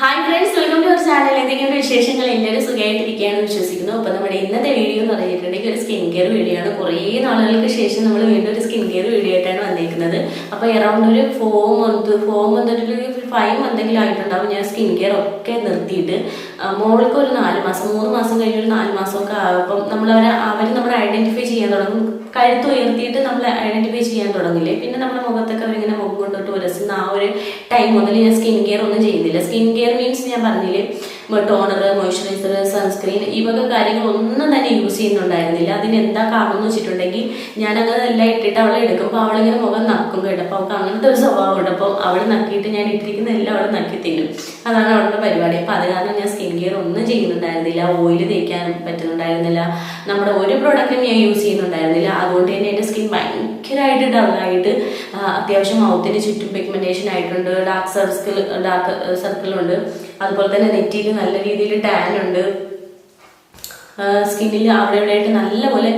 Hi friends, welcome to our channel. എന്തൊക്കെയുണ്ട് വിശേഷങ്ങൾ? എല്ലാവരും സുഖമായിട്ടിരിക്കുകയാണെന്ന് വിശ്വസിക്കുന്നു. അപ്പോൾ നമ്മുടെ ഇന്നത്തെ വീഡിയോ എന്ന് പറഞ്ഞിട്ടുണ്ടെങ്കിൽ ഒരു സ്കിൻ കെയർ വീഡിയോ ആണ്. കുറേ നാളുകൾക്ക് ശേഷം നമ്മൾ വീണ്ടും ഒരു സ്കിൻ കെയർ വീഡിയോ ആയിട്ടാണ് വന്നിരിക്കുന്നത്. അപ്പോൾ അറൗണ്ട് ഒരു 4 മന്ത് 5 മന്തെങ്കിലും ആയിട്ടുണ്ടാവും ഞാൻ സ്കിൻ കെയർ ഒക്കെ നിർത്തിയിട്ട്. മോൾക്ക് ഒരു 4 മാസം 3 മാസം കഴിഞ്ഞ് ഒരു 4 മാസമൊക്കെ ആകുമ്പം അവർ നമ്മളെ ഐഡന്റിഫൈ ചെയ്യാൻ തുടങ്ങും. കഴുത്ത് ഉയർത്തിയിട്ട് നമ്മൾ ഐഡന്റിഫൈ ചെയ്യാൻ തുടങ്ങില്ലേ. പിന്നെ നമ്മുടെ മുഖത്തൊക്കെ അവരിങ്ങനെ മുഖം കൊണ്ടിട്ട് ഉരസുന്ന ആ ഒരു ടൈം മുതൽ ഞാൻ സ്കിൻ കെയർ ഒന്നും ചെയ്യുന്നില്ല. സ്കിൻ കെയർ മീൻസ് ഞാൻ പറഞ്ഞില്ലേ, ടോണർ, മോയ്സ്ചറൈസർ, സൺസ്ക്രീൻ ഈ വക കാര്യങ്ങളൊന്നും തന്നെ യൂസ് ചെയ്യുന്നുണ്ടായിരുന്നില്ല. അതിന് എന്താ കാരണം എന്ന് വെച്ചിട്ടുണ്ടെങ്കിൽ ഞാനങ്ങനെ എല്ലാം ഇട്ടിട്ട് അവളെ എടുക്കുമ്പോൾ അവളിങ്ങനെ മുഖം നക്കും കേട്ടോ. അപ്പോൾ അവൾക്ക് അങ്ങനത്തെ ഒരു സ്വഭാവം ഉണ്ട്. അപ്പോൾ അവൾ നക്കിയിട്ട് ഞാൻ ഇട്ടിരിക്കുന്ന എല്ലാം അവൾ നക്കി തിന്നും. അതാണ് അവളുടെ പരിപാടി. അപ്പോൾ അത് കാരണം ഞാൻ സ്കിൻ കെയർ ഒന്നും ചെയ്യുന്നുണ്ടായിരുന്നില്ല. ഓയിൽ തേക്കാൻ പറ്റുന്നുണ്ടായിരുന്നില്ല. നമ്മുടെ ഒരു പ്രോഡക്റ്റും ഞാൻ യൂസ് ചെയ്യുന്നുണ്ടായിരുന്നില്ല. അതുകൊണ്ട് തന്നെ എൻ്റെ സ്കിൻ ഭയങ്കരമായിട്ട് ഡള്ളായിട്ട്, അത്യാവശ്യം മൗത്തിന് ചുറ്റും പിഗ്മെന്റേഷൻ ആയിട്ടുണ്ട്, ഡാർക്ക് സർക്കിളുണ്ട്. അതുപോലെ തന്നെ നെറ്റിയിൽ നല്ല രീതിയിൽ ടാൻ ഉണ്ട്. സ്കിന്നിൽ അവിടെ ഇവിടെയായിട്ട് നല്ലപോലെ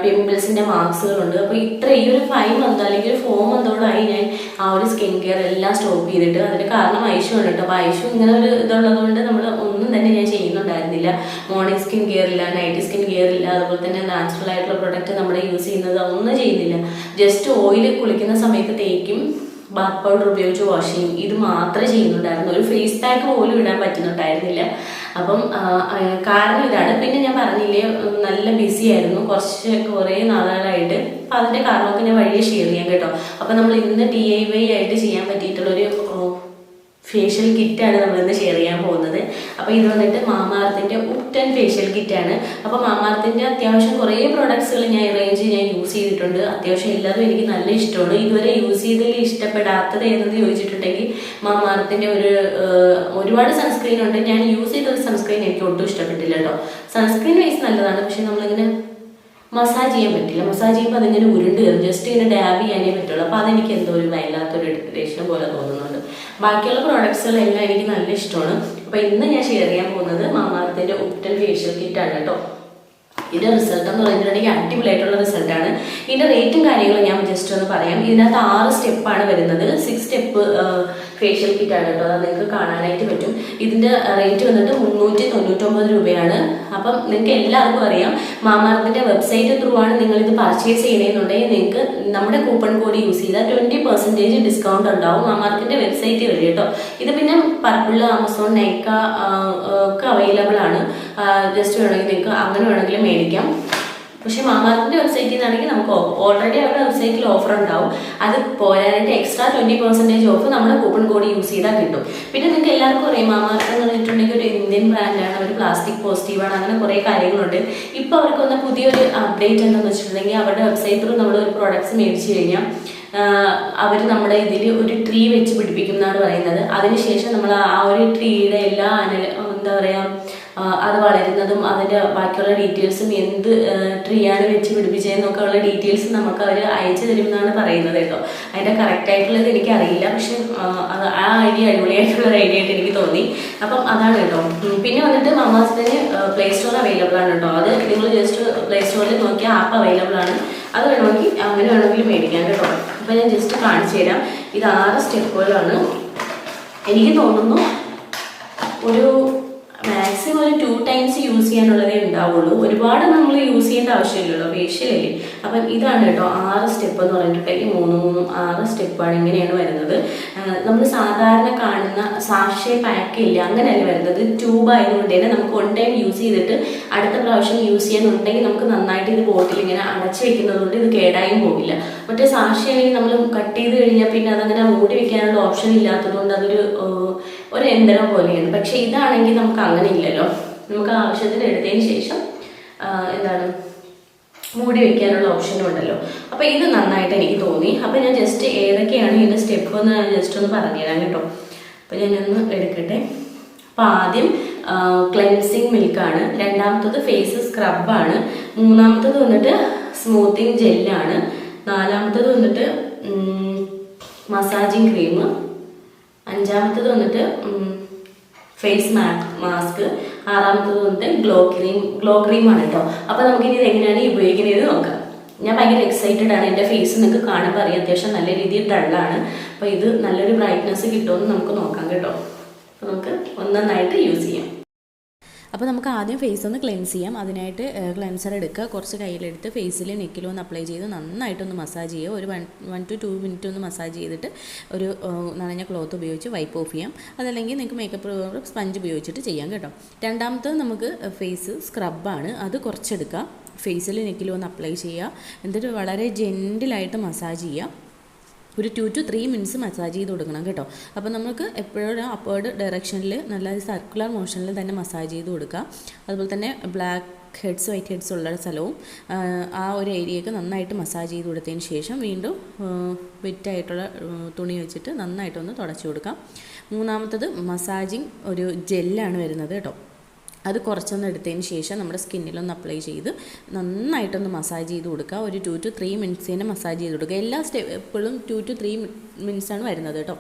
പിമ്പിൾസിന്റെ മാർക്സുകളുണ്ട്. അപ്പോൾ ഈ ഒരു 5 മന്ത് അല്ലെങ്കിൽ ഒരു 4 മന്തോളായി ഞാൻ ആ ഒരു സ്കിൻ കെയർ എല്ലാം സ്റ്റോപ്പ് ചെയ്തിട്ട്. അതിന് കാരണം ഐഷു ഉണ്ട് കേട്ടോ. അപ്പോൾ ഐഷു ഇങ്ങനെ ഒരു ഇതുള്ളത് കൊണ്ട് നമ്മൾ ഒന്നും തന്നെ ഞാൻ ചെയ്യുന്നുണ്ടായിരുന്നില്ല. മോർണിംഗ് സ്കിൻ കെയർ ഇല്ല, നൈറ്റ് സ്കിൻ കെയർ ഇല്ല, അതുപോലെ തന്നെ നാച്ചുറൽ ആയിട്ടുള്ള പ്രൊഡക്റ്റ് നമ്മൾ യൂസ് ചെയ്യുന്നത് ഒന്നും ചെയ്യുന്നില്ല. ജസ്റ്റ് ഓയിൽ കുളിക്കുന്ന സമയത്ത് തേക്കും, ബാത്ത് പൗഡർ ഉപയോഗിച്ച് വാഷ് ചെയ്യും. ഇത് മാത്രമേ ചെയ്യുന്നുണ്ടായിരുന്നു. ഒരു ഫേസ് പാക്ക് പോലും ഇടാൻ പറ്റുന്നുണ്ടായിരുന്നില്ല. അപ്പം കാരണം ഇതാണ്. പിന്നെ ഞാൻ പറഞ്ഞില്ലേ, നല്ല ബിസി ആയിരുന്നു കുറേ നാളുകളായിട്ട്. അപ്പം അതിൻ്റെ കാരണമൊക്കെ ഞാൻ വഴിയെ ഷെയർ ചെയ്യാം കേട്ടോ. അപ്പം നമ്മൾ ഇന്ന് DIY ആയിട്ട് ചെയ്യാൻ പറ്റിയിട്ടുള്ളൊരു ഫേഷ്യൽ കിറ്റാണ് നമ്മളിന്ന് ഷെയർ ചെയ്യാൻ പോകുന്നത്. അപ്പോൾ ഇത് വന്നിട്ട് മാമാർത്തിൻ്റെ ഉറ്റൻ ഫേഷ്യൽ കിറ്റാണ്. അപ്പോൾ മാമാർത്തിൻ്റെ അത്യാവശ്യം കുറേ പ്രോഡക്ട്സുകൾ ഞാൻ യൂസ് ചെയ്തിട്ടുണ്ട്. അത്യാവശ്യം എല്ലാതും എനിക്ക് നല്ല ഇഷ്ടമാണ്. ഇതുവരെ യൂസ് ചെയ്തതിൽ ഇഷ്ടപ്പെടാത്തത് ഏതെന്ന് ചോദിച്ചിട്ടുണ്ടെങ്കിൽ മാമാർത്തിൻ്റെ ഒരുപാട് സൺസ്ക്രീൻ ഉണ്ട്. ഞാൻ യൂസ് ചെയ്ത സൺസ്ക്രീൻ എനിക്ക് ഒട്ടും ഇഷ്ടപ്പെട്ടില്ല കേട്ടോ. സൺസ്ക്രീൻ വൈസ് നല്ലതാണ്, പക്ഷെ നമ്മളിങ്ങനെ മസാജ് ചെയ്യാൻ പറ്റില്ല. മസാജ് ചെയ്യുമ്പോൾ അതിങ്ങനെ ഉരുണ്ട് കയറും. ജസ്റ്റ് ഇങ്ങനെ ഡാബ് ചെയ്യാനേ പറ്റുള്ളൂ. അപ്പോൾ അതെനിക്ക് എന്തോ ഒരു വല്ലാത്തൊരു ഇറിറ്റേഷൻ പോലെ തോന്നുന്നുണ്ട്. ബാക്കിയുള്ള പ്രോഡക്ട്സുകളെല്ലാം എനിക്ക് നല്ല ഇഷ്ടമാണ്. അപ്പോൾ ഇന്ന് ഞാൻ ഷെയർ ചെയ്യാൻ പോകുന്നത് മാമാർത്തിൻ്റെ ഉറ്റൻ ഫേഷ്യൽ കിറ്റാണ് കേട്ടോ. ഇതിൻ്റെ റിസൾട്ട് എന്ന് പറഞ്ഞിട്ടുണ്ടെങ്കിൽ അടിപൊളിയായിട്ടുള്ള റിസൾട്ടാണ്. ഇതിൻ്റെ റേറ്റും കാര്യങ്ങളും ഞാൻ ജസ്റ്റ് ഒന്ന് പറയാം. ഇതിനകത്ത് 6 സ്റ്റെപ്പാണ് വരുന്നത്. 6 സ്റ്റെപ്പ് ഫേഷ്യൽ കിറ്റാണ് കേട്ടോ. അത് നിങ്ങൾക്ക് കാണാനായിട്ട് പറ്റും. ഇതിൻ്റെ റേറ്റ് വന്നിട്ട് 399 രൂപയാണ്. അപ്പം നിങ്ങൾക്ക് എല്ലാവർക്കും അറിയാം, മാമാർത്തിൻ്റെ വെബ്സൈറ്റ് ത്രൂ ആണ് നിങ്ങളിത് പർച്ചേസ് ചെയ്യണമെന്നുണ്ടെങ്കിൽ നിങ്ങൾക്ക് നമ്മുടെ കൂപ്പൺ കോഡ് യൂസ് ചെയ്താൽ 20% ഡിസ്കൗണ്ട് ഉണ്ടാവും മാമാർത്തിൻ്റെ വെബ്സൈറ്റ് വഴി കേട്ടോ. ഇത് പിന്നെ പർപ്പിൾ, ആമസോൺ, നൈക്ക ഒക്കെ അവൈലബിൾ ആണ്. ജസ്റ്റ് വേണമെങ്കിൽ നിങ്ങൾക്ക് അങ്ങനെ വേണമെങ്കിൽ മേടിക്കാം. പക്ഷെ മാമാർത്തിൻ്റെ വെബ്സൈറ്റിൽ നിന്നാണെങ്കിൽ നമുക്ക് ഓൾറെഡി അവരുടെ വെബ്സൈറ്റിൽ ഓഫർ ഉണ്ടാവും. അത് പോരാനായിട്ട് എക്സ്ട്രാ 20% ഓഫ് നമ്മുടെ കൂപ്പൺ കോഡ് യൂസ് ചെയ്താൽ കിട്ടും. പിന്നെ നിങ്ങൾക്ക് എല്ലാവർക്കും അറിയാം, മാമാർത്ത് എന്ന് പറഞ്ഞിട്ടുണ്ടെങ്കിൽ ഒരു ഇന്ത്യൻ ബ്രാൻഡാണ്. അവർ പ്ലാസ്റ്റിക് പോസിറ്റീവാണ്. അങ്ങനെ കുറേ കാര്യങ്ങളുണ്ട്. ഇപ്പോൾ അവർക്ക് വന്ന പുതിയൊരു അപ്ഡേറ്റ് എന്താണെന്ന് വെച്ചിട്ടുണ്ടെങ്കിൽ അവരുടെ വെബ്സൈറ്റ് ത്രൂ നമ്മൾ ഒരു പ്രോഡക്ട്സ് മേടിച്ചു കഴിഞ്ഞാൽ അവർ നമ്മുടെ ഇതിൽ ഒരു ട്രീ വെച്ച് പിടിപ്പിക്കും എന്നാണ് പറയുന്നത്. അതിനുശേഷം നമ്മൾ ആ ഒരു ട്രീയുടെ എല്ലാ എന്താ പറയുക, അത് വളരുന്നതും അതിൻ്റെ ബാക്കിയുള്ള ഡീറ്റെയിൽസും എന്ത് ട്രീ ആണ് വെച്ച് പിടിപ്പിച്ചതെന്നൊക്കെ ഉള്ള ഡീറ്റെയിൽസ് നമുക്ക് അവർ അയച്ചു തരുമെന്നാണ് പറയുന്നത് കേട്ടോ. അതിൻ്റെ കറക്റ്റായിട്ടുള്ളത് എനിക്കറിയില്ല. പക്ഷെ അത് ആ ഐഡിയ അടിപൊളിയായിട്ടുള്ള ഐഡിയ ആയിട്ട് എനിക്ക് തോന്നി. അപ്പം അതാണ് കേട്ടോ. പിന്നെ വന്നിട്ട് മാമാർത്തിന് പ്ലേ സ്റ്റോർ അവൈലബിൾ ആണ് കേട്ടോ. അത് നിങ്ങൾ ജസ്റ്റ് പ്ലേ സ്റ്റോറിൽ നോക്കിയാൽ ആപ്പ് അവൈലബിൾ ആണ്. അത് വേണമെങ്കിൽ അങ്ങനെ വേണമെങ്കിൽ മേടിക്കാം കേട്ടോ. അപ്പം ഞാൻ ജസ്റ്റ് കാണിച്ചു തരാം. ഇത് 6 സ്റ്റെപ്പുകളാണ്. എനിക്ക് തോന്നുന്നു ഒരു മാക്സിമം ഒരു 2 ടൈംസ് യൂസ് ചെയ്യാനുള്ളതേ ഉണ്ടാവുള്ളൂ. ഒരുപാട് നമ്മൾ യൂസ് ചെയ്യേണ്ട ആവശ്യമില്ലല്ലോ, ഫേഷ്യലല്ലേ. അപ്പം ഇതാണ് കേട്ടോ 6 സ്റ്റെപ്പ് എന്ന് പറഞ്ഞിട്ടുണ്ടെങ്കിൽ 6 സ്റ്റെപ്പാണ്. ഇങ്ങനെയാണ് വരുന്നത്. നമ്മൾ സാധാരണ കാണുന്ന സാഷേ പാക്ക് ഇല്ല, അങ്ങനെയല്ല വരുന്നത്. ട്യൂബ് ആയതുകൊണ്ട് തന്നെ നമുക്ക് 1 ടൈം യൂസ് ചെയ്തിട്ട് അടുത്ത പ്രാവശ്യം യൂസ് ചെയ്യാനുണ്ടെങ്കിൽ നമുക്ക് നന്നായിട്ട് ഇത് ബോട്ടിൽ ഇങ്ങനെ അടച്ചു വെക്കുന്നത് കൊണ്ട് ഇത് കേടായും പോകില്ല. മറ്റേ സാഷേ ആണെങ്കിൽ നമ്മൾ കട്ട് ചെയ്ത് കഴിഞ്ഞാൽ പിന്നെ അതങ്ങനെ മൂടി വെക്കാനുള്ള ഓപ്ഷൻ ഇല്ലാത്തത് കൊണ്ട് അതൊരു യന്ത്രം പോലെയാണ്. പക്ഷെ ഇതാണെങ്കിൽ നമുക്ക് അങ്ങനെ ഇല്ലല്ലോ. നമുക്ക് ആവശ്യത്തിന് എടുത്തതിന് ശേഷം മൂടി വെക്കാനുള്ള ഓപ്ഷനും ഉണ്ടല്ലോ. അപ്പോൾ ഇത് നന്നായിട്ട് എനിക്ക് തോന്നി. അപ്പോൾ ഞാൻ ജസ്റ്റ് ഏതൊക്കെയാണ് ഇതിൻ്റെ സ്റ്റെപ്പ് എന്ന് ഞാൻ ജസ്റ്റ് ഒന്ന് പറഞ്ഞുതരാം കേട്ടോ. അപ്പോൾ ഞാനൊന്ന് എടുക്കട്ടെ. അപ്പോൾ ആദ്യം ക്ലെൻസിങ് മിൽക്കാണ്. രണ്ടാമത്തത് ഫേസ് സ്ക്രബാണ്. മൂന്നാമത്തത് വന്നിട്ട് സ്മൂത്തിങ് ജെല്ലാണ്. നാലാമത്തത് വന്നിട്ട് മസാജിങ് ക്രീം. അഞ്ചാമത്തത് വന്നിട്ട് ഫേസ് മാസ്ക്. ആറാമത്തത് വന്നിട്ട് ഗ്ലോ ക്രീമാണ് കേട്ടോ. അപ്പോൾ നമുക്കിനി ഇത് എങ്ങനെയാണ് ഉപയോഗിക്കുന്നത് നോക്കാം. ഞാൻ ഭയങ്കര എക്സൈറ്റഡ് ആണ്. എൻ്റെ ഫേസ് നിങ്ങൾക്ക് കാണുമ്പോൾ അറിയാം, അത്യാവശ്യം നല്ല രീതിയിൽ ഡള്ളാണ്. അപ്പോൾ ഇത് നല്ലൊരു ബ്രൈറ്റ്നസ് കിട്ടുമെന്ന് നമുക്ക് നോക്കാം കേട്ടോ. അപ്പോൾ നമുക്ക് ഒന്നൊന്നായിട്ട് യൂസ് ചെയ്യാം. അപ്പോൾ നമുക്ക് ആദ്യം ഫേസ് ഒന്ന് ക്ലെൻസ് ചെയ്യാം. അതിനായിട്ട് ക്ലെൻസർ എടുക്കുക, കുറച്ച് കയ്യിലെടുത്ത് ഫേസിൽ നെക്കിലും ഒന്ന് അപ്ലൈ ചെയ്ത് നന്നായിട്ടൊന്ന് മസാജ് ചെയ്യുക. ഒരു 1 to 2 മിനിറ്റ് ഒന്ന് മസാജ് ചെയ്തിട്ട് ഒരു നനഞ്ഞ ക്ലോത്ത് ഉപയോഗിച്ച് വൈപ്പ് ഓഫ് ചെയ്യാം. അതല്ലെങ്കിൽ നിങ്ങൾക്ക് മേക്കപ്പ് സ്പഞ്ച് ഉപയോഗിച്ചിട്ട് ചെയ്യാം കേട്ടോ. രണ്ടാമത്തത് നമുക്ക് ഫേസ് സ്ക്രബാണ്. അത് കുറച്ചെടുക്കുക, ഫേസിൽ നെക്കിലും ഒന്ന് അപ്ലൈ ചെയ്യുക. എന്നിട്ട് വളരെ ജെൻറ്റിലായിട്ട് മസാജ് ചെയ്യുക. ഒരു 2 to 3 മിനിറ്റ്സ് മസാജ് ചെയ്ത് കൊടുക്കണം കേട്ടോ. അപ്പോൾ നമുക്ക് എപ്പോഴും അപ്വേർഡ് ഡയറക്ഷനിൽ നല്ല സർക്കുലർ മോഷനിൽ തന്നെ മസാജ് ചെയ്ത് കൊടുക്കുക. അതുപോലെ തന്നെ ബ്ലാക്ക് ഹെഡ്സ് വൈറ്റ് ഹെഡ്സ് ഉള്ള സ്ഥലവും ആ ഒരു ഏരിയയൊക്കെ നന്നായിട്ട് മസാജ് ചെയ്ത് കൊടുത്തതിന് ശേഷം വീണ്ടും വെറ്റായിട്ടുള്ള തുണി വെച്ചിട്ട് നന്നായിട്ടൊന്ന് തുടച്ചു കൊടുക്കാം. മൂന്നാമത്തത് മസാജിങ് ഒരു ജെല്ലാണ് വരുന്നത് കേട്ടോ. അത് കുറച്ചൊന്ന് എടുത്തതിന് ശേഷം നമ്മുടെ സ്കിന്നിലൊന്ന് അപ്ലൈ ചെയ്ത് നന്നായിട്ടൊന്ന് മസാജ് ചെയ്ത് കൊടുക്കുക. ഒരു 2 to 3 മിനിറ്റ്സ് തന്നെ മസാജ് ചെയ്ത് കൊടുക്കുക. എല്ലാ സ്റ്റെപ്പുകളും 2 to 3 മിനിറ്റ്സാണ് വരുന്നത് കേട്ടോ.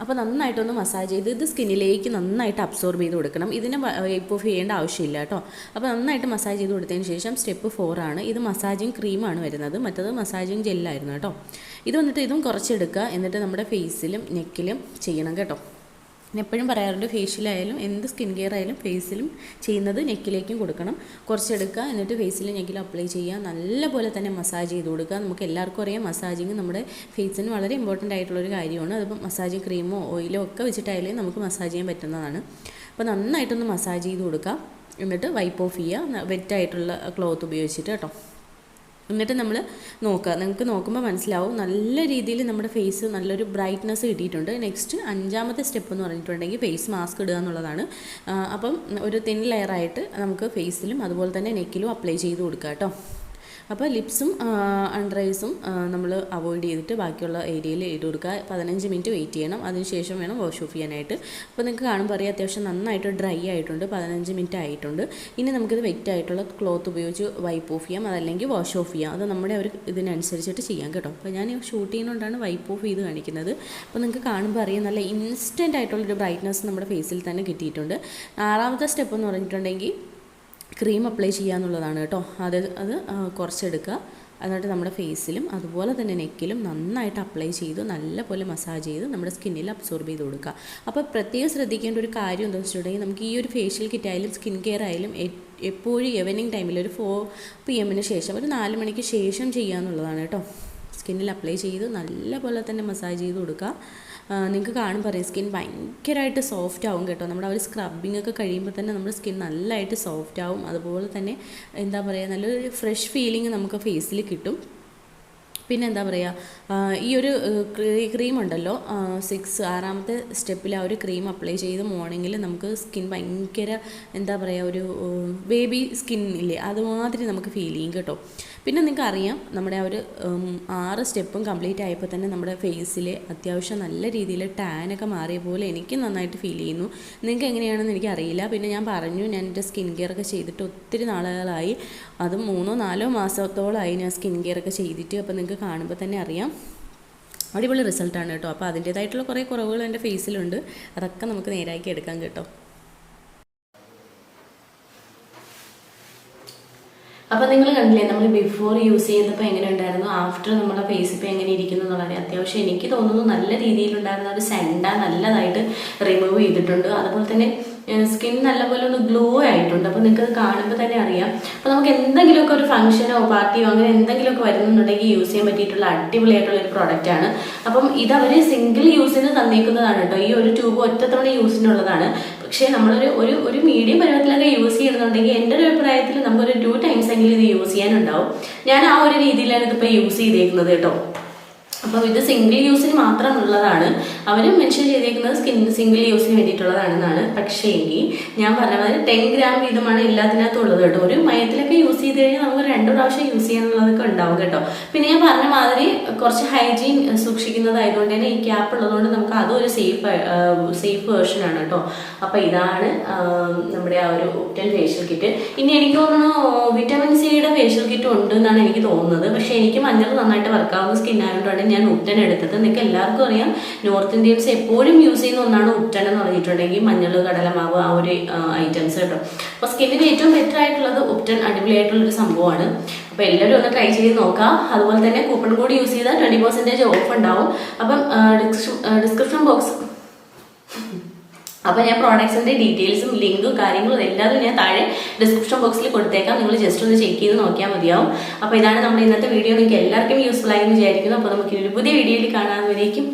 അപ്പോൾ നന്നായിട്ടൊന്ന് മസാജ് ചെയ്ത് ഇത് സ്കിന്നിലേക്ക് നന്നായിട്ട് അബ്സോർബ് ചെയ്ത് കൊടുക്കണം. ഇതിനെ വൈപ്പ് ഓഫ് ചെയ്യേണ്ട ആവശ്യമില്ല കേട്ടോ. അപ്പോൾ നന്നായിട്ട് മസാജ് ചെയ്ത് കൊടുത്തതിന് ശേഷം സ്റ്റെപ്പ് 4 ആണ്. ഇത് മസാജിങ് ക്രീമാണ് വരുന്നത്, മറ്റത് മസാജിങ് ജെല്ലായിരുന്നു കേട്ടോ. ഇത് വന്നിട്ട് ഇതും കുറച്ചെടുക്കുക, എന്നിട്ട് നമ്മുടെ ഫേസിലും നെക്കിലും ചെയ്യണം കേട്ടോ. ഞാൻ എപ്പോഴും പറയാറുണ്ട്, ഫേഷ്യലായാലും എന്ത് സ്കിൻ കെയർ ആയാലും ഫേസിലും ചെയ്യുന്നത് നെക്കിലേക്കും കൊടുക്കണം. കുറച്ചെടുക്കുക, എന്നിട്ട് ഫേസിലും നെക്കിലും അപ്ലൈ ചെയ്യുക. നല്ലപോലെ തന്നെ മസാജ് ചെയ്ത് കൊടുക്കുക. നമുക്ക് എല്ലാവർക്കും അറിയാം മസാജിങ് നമ്മുടെ ഫേസിന് വളരെ ഇമ്പോർട്ടൻ്റ് ആയിട്ടുള്ളൊരു കാര്യമാണ്. അതിപ്പോൾ മസാജിങ് ക്രീമോ ഓയിലോ ഒക്കെ വെച്ചിട്ടായാലും നമുക്ക് മസാജ് ചെയ്യാൻ പറ്റുന്നതാണ്. അപ്പോൾ നന്നായിട്ടൊന്ന് മസാജ് ചെയ്ത് കൊടുക്കുക, എന്നിട്ട് വൈപ്പ് ഓഫ് ചെയ്യുക വെറ്റായിട്ടുള്ള ക്ലോത്ത് ഉപയോഗിച്ചിട്ട് കേട്ടോ. എന്നിട്ട് നമ്മൾ നോക്കുക, നിങ്ങൾക്ക് നോക്കുമ്പോൾ മനസ്സിലാവും നല്ല രീതിയിൽ നമ്മുടെ ഫേസ് നല്ലൊരു ബ്രൈറ്റ്നസ് കിട്ടിയിട്ടുണ്ട്. നെക്സ്റ്റ് 5ാമത്തെ സ്റ്റെപ്പ് എന്ന് പറഞ്ഞിട്ടുണ്ടെങ്കിൽ ഫേസ് മാസ്ക് ഇടുക എന്നുള്ളതാണ്. അപ്പം ഒരു തിൻ ലെയറായിട്ട് നമുക്ക് ഫേസിലും അതുപോലെ തന്നെ നെക്കിലും അപ്ലൈ ചെയ്ത് കൊടുക്കുക കേട്ടോ. അപ്പോൾ ലിപ്സും അണ്ടർ ഐസും നമ്മൾ അവോയ്ഡ് ചെയ്തിട്ട് ബാക്കിയുള്ള ഏരിയയിൽ ഇട്ട് കൊടുക്കുക. 15 മിനിറ്റ് വെയിറ്റ് ചെയ്യണം, അതിനുശേഷം വേണം വാഷ് ഓഫ് ചെയ്യാനായിട്ട്. അപ്പോൾ നിങ്ങൾക്ക് കാണുമ്പോൾ അറിയാം അത്യാവശ്യം നന്നായിട്ട് ഡ്രൈ ആയിട്ടുണ്ട്, 15 മിനിറ്റ് ആയിട്ടുണ്ട്. ഇനി നമുക്കിത് വെറ്റ് ആയിട്ടുള്ള ക്ലോത്ത് ഉപയോഗിച്ച് വൈപ്പ് ഓഫ് ചെയ്യാം, അതല്ലെങ്കിൽ വാഷ് ഓഫ് ചെയ്യാം. അത് നമ്മുടെ ഒരു ഇതിനനുസരിച്ചിട്ട് ചെയ്യാം കേട്ടോ. അപ്പോൾ ഞാൻ ഷൂട്ട് ചെയ്യുന്നതുകൊണ്ടാണ് വൈപ്പ് ഓഫ് ചെയ്ത് കാണിക്കുന്നത്. അപ്പോൾ നിങ്ങൾക്ക് കാണുമ്പോൾ അറിയാം നല്ല ഇൻസ്റ്റൻ്റ് ആയിട്ടുള്ളൊരു ബ്രൈറ്റ്നസ് നമ്മുടെ ഫേസിൽ തന്നെ കിട്ടിയിട്ടുണ്ട്. 6ാമത്തെ സ്റ്റെപ്പ് എന്ന് പറഞ്ഞിട്ടുണ്ടെങ്കിൽ ക്രീം അപ്ലൈ ചെയ്യുക എന്നുള്ളതാണ് കേട്ടോ. അത് കുറച്ചെടുക്കുക, എന്നിട്ട് നമ്മുടെ ഫേസിലും അതുപോലെ തന്നെ നെക്കിലും നന്നായിട്ട് അപ്ലൈ ചെയ്ത് നല്ലപോലെ മസാജ് ചെയ്ത് നമ്മുടെ സ്കിന്നിൽ അബ്സോർബ് ചെയ്ത് കൊടുക്കുക. അപ്പോൾ പ്രത്യേകം ശ്രദ്ധിക്കേണ്ട ഒരു കാര്യം എന്താണെന്ന് വെച്ചിട്ടുണ്ടെങ്കിൽ നമുക്ക് ഈ ഒരു ഫേഷ്യൽ കിറ്റ് ആയാലും സ്കിൻ കെയർ ആയാലും എപ്പോഴും ഈവനിങ് ടൈമിൽ ഒരു 4 PM ശേഷം ഒരു 4 മണിക്ക് ശേഷം ചെയ്യുക എന്നുള്ളതാണ് കേട്ടോ. സ്കിന്നിൽ അപ്ലൈ ചെയ്ത് നല്ലപോലെ തന്നെ മസാജ് ചെയ്ത് കൊടുക്കുക. നിങ്ങൾക്ക് കാണുമ്പോൾ പറയും സ്കിൻ ഭയങ്കരമായിട്ട് സോഫ്റ്റ് ആവും കേട്ടോ. നമ്മുടെ ഒരു സ്ക്രബിങ് ഒക്കെ കഴിയുമ്പോൾ തന്നെ നമ്മുടെ സ്കിൻ നല്ലതായിട്ട് സോഫ്റ്റ് ആവും. അതുപോലെ തന്നെ എന്താ പറയുക, നല്ലൊരു ഫ്രഷ് ഫീലിംഗ് നമുക്ക് ഫേസിൽ കിട്ടും. പിന്നെ എന്താ പറയുക, ഈ ഒരു ക്രീം ഉണ്ടല്ലോ 6ാമത്തെ സ്റ്റെപ്പിൽ ആ ഒരു ക്രീം അപ്ലൈ ചെയ്ത് മോർണിംഗിൽ നമുക്ക് സ്കിൻ ഭയങ്കര എന്താ പറയുക ഒരു ബേബി സ്കിൻ ഇല്ലേ, അതുമാതിരി നമുക്ക് ഫീൽ ചെയ്യും കേട്ടോ. പിന്നെ നിങ്ങൾക്ക് അറിയാം നമ്മുടെ ആ ഒരു 6 സ്റ്റെപ്പും കംപ്ലീറ്റ് ആയപ്പോൾ തന്നെ നമ്മുടെ ഫേസിൽ അത്യാവശ്യം നല്ല രീതിയിൽ ടാനൊക്കെ മാറിയ പോലെ എനിക്ക് നന്നായിട്ട് ഫീൽ ചെയ്യുന്നു. നിങ്ങൾക്ക് എങ്ങനെയാണെന്ന് എനിക്കറിയില്ല. പിന്നെ ഞാൻ പറഞ്ഞു, ഞാൻ എൻ്റെ സ്കിൻ കെയർ ഒക്കെ ചെയ്തിട്ട് ഒത്തിരി നാളുകളായി, അതും 3-4 മാസത്തോളമായി ഞാൻ സ്കിൻ കെയർ ഒക്കെ ചെയ്തിട്ട്. അപ്പോൾ നിങ്ങൾക്ക് കാണുമ്പോൾ തന്നെ അറിയാം അടിപൊളി റിസൾട്ടാണ് കേട്ടോ. അപ്പോൾ അതിൻ്റേതായിട്ടുള്ള കുറേ കുറവുകൾ എൻ്റെ ഫേസിലുണ്ട്, അതൊക്കെ നമുക്ക് നേരാക്കി എടുക്കാം കേട്ടോ. അപ്പോൾ നിങ്ങൾ കണ്ടില്ലേ നമ്മൾ ബിഫോർ യൂസ് ചെയ്തപ്പോൾ എങ്ങനെ ഉണ്ടായിരുന്നു, ആഫ്റ്റർ നമ്മുടെ ഫേസ് ഇപ്പോൾ എങ്ങനെ ഇരിക്കുന്നു എന്നുള്ളത്. അത്യാവശ്യം എനിക്ക് തോന്നുന്നു നല്ല രീതിയിലുണ്ടായിരുന്ന ഒരു സെൻഡ നല്ലതായിട്ട് റിമൂവ് ചെയ്തിട്ടുണ്ട്. അതുപോലെ തന്നെ സ്കിൻ നല്ലപോലെ ഒന്ന് ഗ്ലോ ആയിട്ടുണ്ട്. അപ്പോൾ നിങ്ങൾക്ക് അത് കാണുമ്പോൾ തന്നെ അറിയാം. അപ്പോൾ നമുക്ക് എന്തെങ്കിലുമൊക്കെ ഒരു ഫംഗ്ഷനോ പാർട്ടിയോ അങ്ങനെ എന്തെങ്കിലുമൊക്കെ വരുന്നുണ്ടെങ്കിൽ യൂസ് ചെയ്യാൻ പറ്റിയിട്ടുള്ള അടിപൊളിയായിട്ടുള്ള ഒരു പ്രോഡക്റ്റാണ്. അപ്പം ഇതവർ സിംഗിൾ യൂസിന് തന്നേക്കുന്നതാണ് കേട്ടോ. ഈ ഒരു ട്യൂബ് ഒറ്റത്തവണ യൂസിനുള്ളതാണ്. പക്ഷേ നമ്മളൊരു ഒരു മീഡിയം പരുവത്തിലൊക്കെ യൂസ് ചെയ്യുന്നുണ്ടെങ്കിൽ എൻ്റെ ഒരു അഭിപ്രായത്തിൽ നമുക്കൊരു 2 ടൈംസ് എങ്കിലും ഇത് യൂസ് ചെയ്യാനുണ്ടാവും. ഞാൻ ആ ഒരു രീതിയിലാണ് ഇതിപ്പോൾ യൂസ് ചെയ്തേക്കുന്നത് കേട്ടോ. അപ്പം ഇത് സിംഗിൾ യൂസിന് മാത്രമുള്ളതാണ്. അവർ മെൻഷൻ ചെയ്തേക്കുന്നത് സിംഗിൾ യൂസിന് വേണ്ടിയിട്ടുള്ളതാണെന്നാണ്. പക്ഷേ എങ്കിൽ ഞാൻ പറഞ്ഞ മാതിരി 10 ഗ്രാം വീതമാണ് എല്ലാത്തിനകത്തും ഉള്ളത് കേട്ടോ. ഒരു മയത്തിലൊക്കെ യൂസ് ചെയ്ത് കഴിഞ്ഞാൽ നമുക്ക് 2 പ്രാവശ്യം യൂസ് ചെയ്യാനുള്ളതൊക്കെ ഉണ്ടാവും കേട്ടോ. പിന്നെ ഞാൻ പറഞ്ഞ മാതിരി കുറച്ച് ഹൈജീൻ സൂക്ഷിക്കുന്നതായതുകൊണ്ട് തന്നെ ഈ ക്യാപ്പ് ഉള്ളതുകൊണ്ട് നമുക്ക് അതും ഒരു സേഫ് വേർഷനാണ് കേട്ടോ. അപ്പം ഇതാണ് നമ്മുടെ ആ ഒരു ഉപ്റ്റൻ ഫേഷ്യൽ കിറ്റ്. ഇനി എനിക്ക് തോന്നുന്നു വിറ്റാമിൻ സിയുടെ ഫേഷ്യൽ കിറ്റ് ഉണ്ട് എന്നാണ് എനിക്ക് തോന്നുന്നത്. പക്ഷേ എനിക്ക് മഞ്ഞൾ നന്നായിട്ട് വർക്കാവുന്ന സ്കിൻ ആയതുകൊണ്ടാണ് ഞാൻ ഉപ്റ്റൻ എടുത്തത്. നിങ്ങൾക്ക് എല്ലാവർക്കും അറിയാം നോർത്ത് ഇന്ത്യൻസ് എപ്പോഴും യൂസ് ചെയ്യുന്ന ഒന്നാണ് ഉപ്റ്റൻ എന്ന് പറഞ്ഞിട്ടുണ്ടെങ്കിൽ മഞ്ഞൾ, കടലമാവ്, ആ ഒരു ഐറ്റംസ് കേട്ടോ. അപ്പോൾ സ്കിന്നിന് ഏറ്റവും ബെറ്റർ ആയിട്ടുള്ളത് ഉപ്റ്റൻ അടിപൊളിയായിട്ടുള്ളൊരു സംഭവമാണ്. അപ്പോൾ എല്ലാവരും ഒന്ന് ട്രൈ ചെയ്ത് നോക്കാം. അതുപോലെ തന്നെ കൂപ്പൺ കോഡ് യൂസ് ചെയ്താൽ 20% ഓഫ് ഉണ്ടാവും. അപ്പം ഡിസ്ക്രിപ്ഷൻ അപ്പോൾ ഞാൻ പ്രോഡക്ട്സിന്റെ ഡീറ്റെയിൽസും ലിങ്കും കാര്യങ്ങളും എല്ലാതും ഞാൻ താഴെ ഡിസ്ക്രിപ്ഷൻ ബോക്സിൽ കൊടുത്തേക്കാം. നിങ്ങൾ ജസ്റ്റ് ഒന്ന് ചെക്ക് ചെയ്ത് നോക്കിയാൽ മതിയാവും. അപ്പോൾ ഇതാണ് നമ്മുടെ ഇന്നത്തെ വീഡിയോ. നിങ്ങൾക്ക് എല്ലാവർക്കും യൂസ്ഫുൾ ആയി എന്ന് വിചാരിക്കുന്നു. അപ്പോൾ നമുക്ക് ഒരു പുതിയ വീഡിയോയിൽ കാണാൻ വരേക്കും.